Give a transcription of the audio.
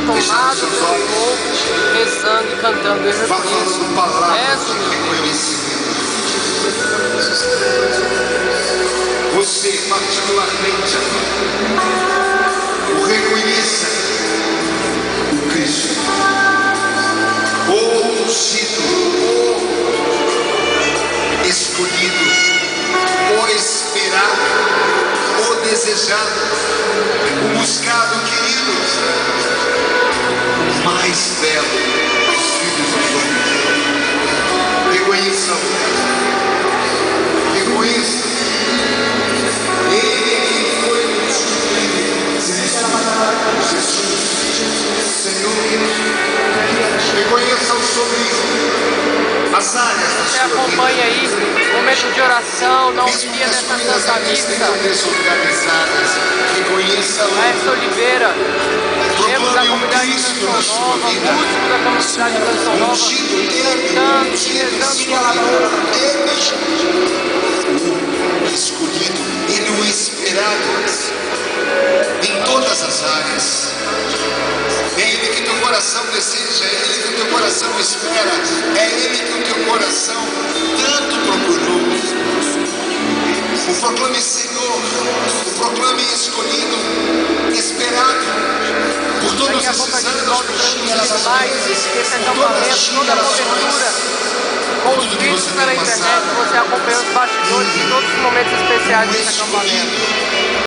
tomado pelo povo, rezando e cantando. Eu rezo você particularmente o reconheça, o Cristo, o ungido, o escolhido, o esperado, o desejado, o buscado, querido, o mais belo dos filhos dos homens. Reconheça-o, reconheça. Ele foi instituído, Jesus, Senhor. Reconheça-o sobre as áreas da Você sua vida. acompanha aí momento de oração, não via nessa Santa Missa. Maestro Oliveira, membros da comunidade de Canção Nova, músicos da comunidade de Canção Nova, cantando e rezando pela o escolhido, ele o esperado em todas as áreas. É ele que teu coração deseja, é ele que o teu coração espera, é ele que o teu coração tanto procurou. O proclame Senhor, o proclame escolhido, esperado por todos daqui a esses pouco a gente anos, volta transmitindo mais esse acampamento, toda a cobertura com os vídeos pela internet, você acompanha os bastidores e todos os momentos especiais desse acampamento.